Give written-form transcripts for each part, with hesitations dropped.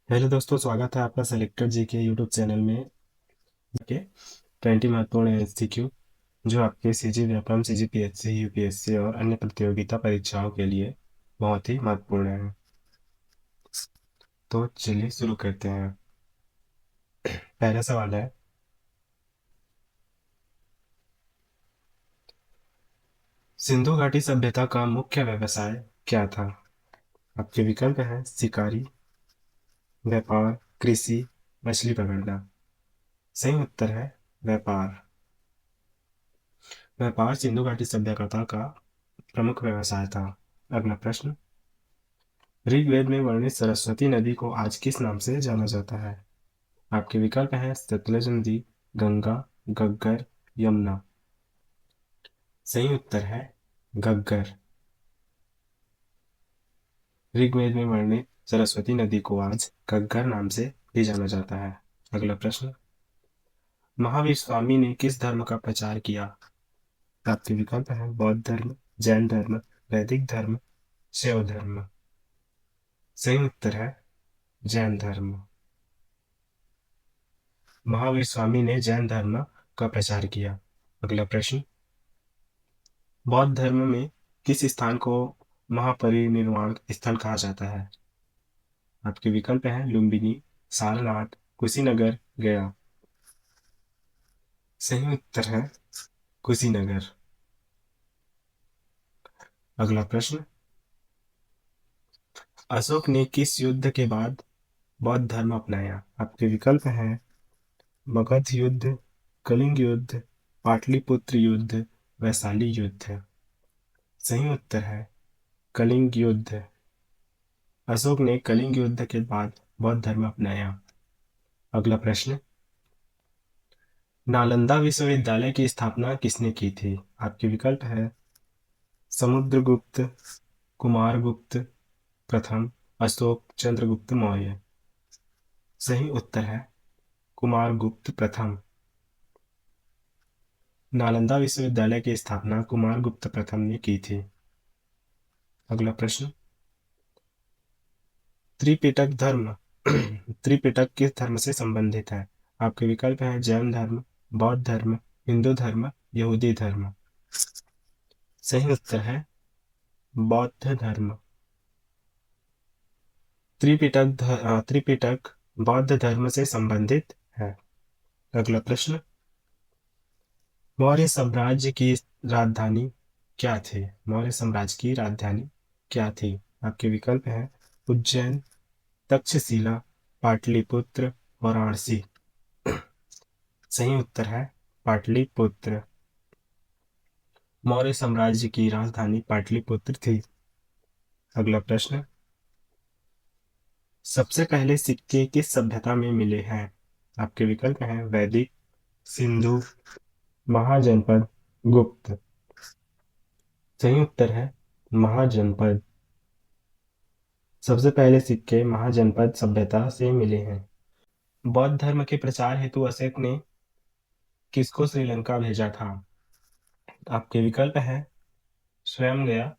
Hello दोस्तों, स्वागत है आपका सेलेक्टेड जी के यूट्यूब चैनल में के 20 महत्वपूर्ण एमसीक्यू जो आपके सीजी व्यापम सीजीपीएससी यूपीएससी और अन्य प्रतियोगिता परीक्षाओं के लिए बहुत ही महत्वपूर्ण है। तो चलिए शुरू करते हैं। पहला सवाल है, सिंधु घाटी सभ्यता का मुख्य व्यवसाय क्या था? आपके विकल्प हैं शिकारी, व्यापार, कृषि, मछली पकड़ना। सही उत्तर है व्यापार। व्यापार सिंधु घाटी सभ्यता का प्रमुख व्यवसाय था। अगला प्रश्न, ऋग्वेद में वर्णित सरस्वती नदी को आज किस नाम से जाना जाता है? आपके विकल्प हैं सतलज नदी, गंगा, गग्गर, यमुना। सही उत्तर है गग्गर। ऋग्वेद में वर्णित सरस्वती नदी को आज गग्गर नाम से भी जाना जाता है। अगला प्रश्न, महावीर स्वामी ने किस धर्म का प्रचार किया? आपके विकल्प हैं बौद्ध धर्म, जैन धर्म, वैदिक धर्म, शैव धर्म। सही उत्तर है जैन धर्म। महावीर स्वामी ने जैन धर्म का प्रचार किया। अगला प्रश्न, बौद्ध धर्म में किस स्थान को महापरिनिर्वाण स्थल कहा जाता है? आपके विकल्प हैं लुम्बिनी, सारनाथ, कुशीनगर, गया। सही उत्तर है कुशीनगर। अगला प्रश्न, अशोक ने किस युद्ध के बाद बौद्ध धर्म अपनाया? आपके विकल्प हैं मगध युद्ध, कलिंग युद्ध, पाटलिपुत्र युद्ध, वैशाली युद्ध। सही उत्तर है कलिंग युद्ध। अशोक ने कलिंग युद्ध के बाद बौद्ध धर्म अपनाया। अगला प्रश्न, नालंदा विश्वविद्यालय की स्थापना किसने की थी? आपके विकल्प है समुद्रगुप्त, कुमारगुप्त प्रथम, अशोक चंद्रगुप्त मौर्य। सही उत्तर है कुमारगुप्त प्रथम। नालंदा विश्वविद्यालय की स्थापना कुमारगुप्त प्रथम ने की थी। अगला प्रश्न, त्रिपिटक धर्म त्रिपिटक किस धर्म से संबंधित है? आपके विकल्प हैं जैन धर्म, बौद्ध धर्म, हिंदू धर्म, यहूदी धर्म। सही उत्तर है बौद्ध धर्म। त्रिपिटक बौद्ध धर्म से संबंधित है। अगला प्रश्न, मौर्य साम्राज्य की राजधानी क्या थी? मौर्य साम्राज्य की राजधानी क्या थी? आपके विकल्प हैं उज्जैन, तक्षशिला, पाटलिपुत्र, वाराणसी। सही उत्तर है पाटलिपुत्र। मौर्य साम्राज्य की राजधानी पाटलिपुत्र थी। अगला प्रश्न, सबसे पहले सिक्के किस सभ्यता में मिले हैं? आपके विकल्प हैं वैदिक, सिंधु, महाजनपद, गुप्त। सही उत्तर है महाजनपद। सबसे पहले सिक्के महाजनपद सभ्यता से मिले हैं। बौद्ध धर्म के प्रचार हेतु अशोक ने किसको श्रीलंका भेजा था? आपके विकल्प हैं स्वयं गया।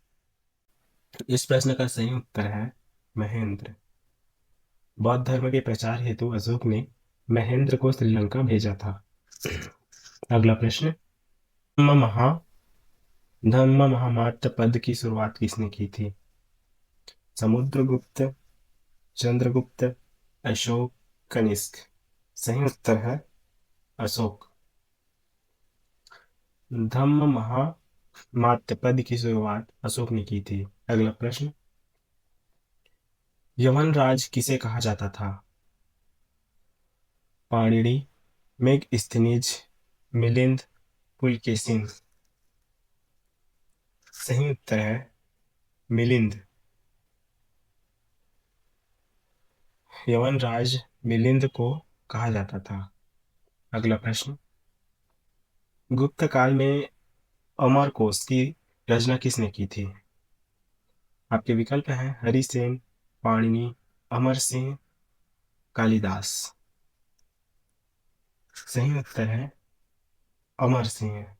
इस प्रश्न का सही उत्तर है महेंद्र। बौद्ध धर्म के प्रचार हेतु अशोक ने महेंद्र को श्रीलंका भेजा था। अगला प्रश्न, धम्म महा धम्म महामार्त पद की शुरुआत किसने की थी? समुद्रगुप्त, चंद्रगुप्त, अशोक, कनिष्क। सही उत्तर है अशोक। धम्म महामार्त पद की शुरुआत अशोक ने की थी। अगला प्रश्न, यवन राज किसे कहा जाता था? पाणिनि, मेगस्थनीज, मिलिंद, पुलकेशिन। सही उत्तर है मिलिंद। यवन राज मिलिंद को कहा जाता था। अगला प्रश्न, गुप्त काल में अमरकोश की रचना किसने की थी? आपके विकल्प हैं हरिसेन, पाणिनि, अमर सिंह, कालिदास। सही उत्तर है अमर सिंह।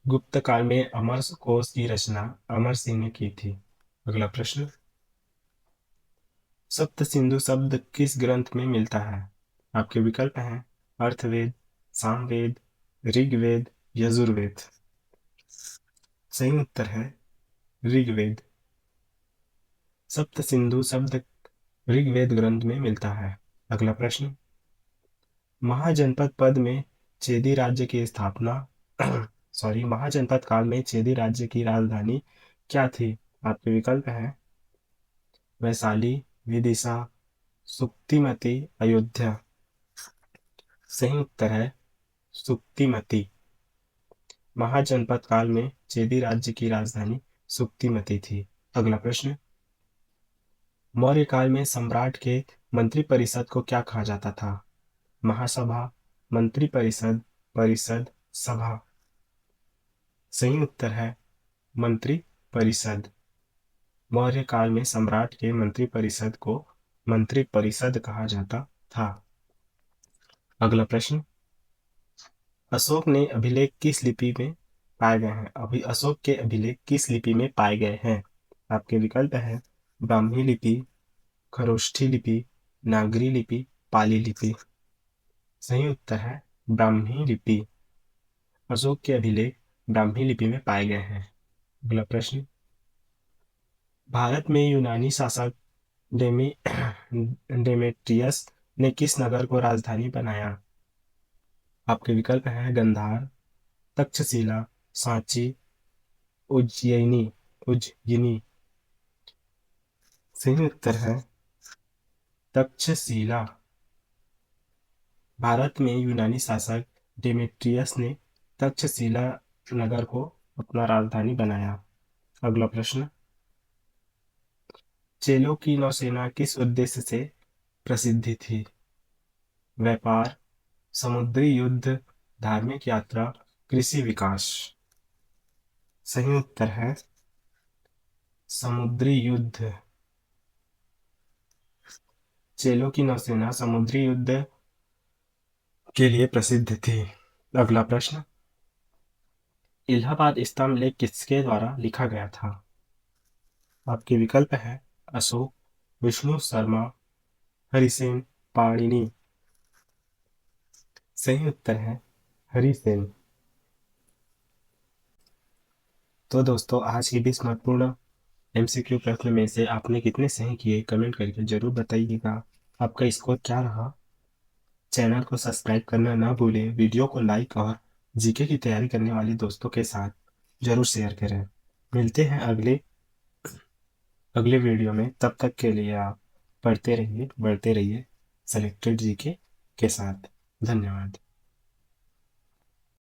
गुप्त काल में अमरकोश की रचना अमर सिंह ने की थी। अगला प्रश्न, सप्त सिंधु शब्द किस ग्रंथ में मिलता है? आपके विकल्प हैं अर्थवेद, सामवेद, ऋग्वेद, यजुर्वेद। सही उत्तर है ऋग्वेद। सप्त सिंधु शब्द ऋग्वेद ग्रंथ में मिलता है। अगला प्रश्न, महाजनपद पद में चेदी राज्य की स्थापना महाजनपद काल में चेदी राज्य की राजधानी क्या थी? आपके विकल्प हैं वैशाली, विदिशा, सुक्तिमती, अयोध्या। सही उत्तर है सुक्तिमती। महाजनपद काल में चेदी राज्य की राजधानी सुक्तिमती थी। अगला प्रश्न, मौर्य काल में सम्राट के मंत्रिपरिषद को क्या कहा जाता था? महासभा, मंत्रिपरिषद, परिषद, सभा। सही उत्तर है मंत्रिपरिषद। मौर्य काल में सम्राट के मंत्रिपरिषद को मंत्रिपरिषद कहा जाता था। अगला प्रश्न, अशोक ने अभिलेख किस लिपि में पाए गए हैं? अशोक के अभिलेख किस लिपि में पाए गए हैं? आपके विकल्प है ब्राह्मी लिपि, खरोष्ठी लिपि, नागरी लिपि, पाली लिपि। सही उत्तर है ब्राह्मी लिपि। अशोक के अभिलेख ब्राह्मी लिपि में पाए गए हैं। अगला प्रश्न, भारत में यूनानी शासक डेमी डेमेट्रियस ने किस नगर को राजधानी बनाया? आपके विकल्प हैं गंधार, तक्षशिला, सांची, उज्जयिनी। सही उत्तर है तक्षशिला। भारत में यूनानी शासक डेमेट्रियस ने तक्षशिला नगर को अपना राजधानी बनाया। अगला प्रश्न, चेलों की नौसेना किस उद्देश्य से प्रसिद्ध थी? व्यापार, समुद्री युद्ध, धार्मिक यात्रा, कृषि विकास। सही उत्तर है समुद्री युद्ध। चेलों की नौसेना समुद्री युद्ध के लिए प्रसिद्ध थी। अगला प्रश्न, इलाहाबाद स्तंभ लेख किसके द्वारा लिखा गया था? आपके विकल्प है अशोक, विष्णु शर्मा, हरिसेन, पाणिनि। सही उत्तर है हरिसेन। तो दोस्तों, आज की 20 महत्वपूर्ण एमसीक्यू प्रश्न में से आपने कितने सही किए कमेंट करके जरूर बताइएगा। आपका स्कोर क्या रहा? चैनल को सब्सक्राइब करना ना भूलें। वीडियो को लाइक और जीके की तैयारी करने वाले दोस्तों के साथ जरूर शेयर करें। मिलते हैं अगले वीडियो में। तब तक के लिए आप पढ़ते रहिए, बढ़ते रहिए सेलेक्टेड जीके के साथ। धन्यवाद।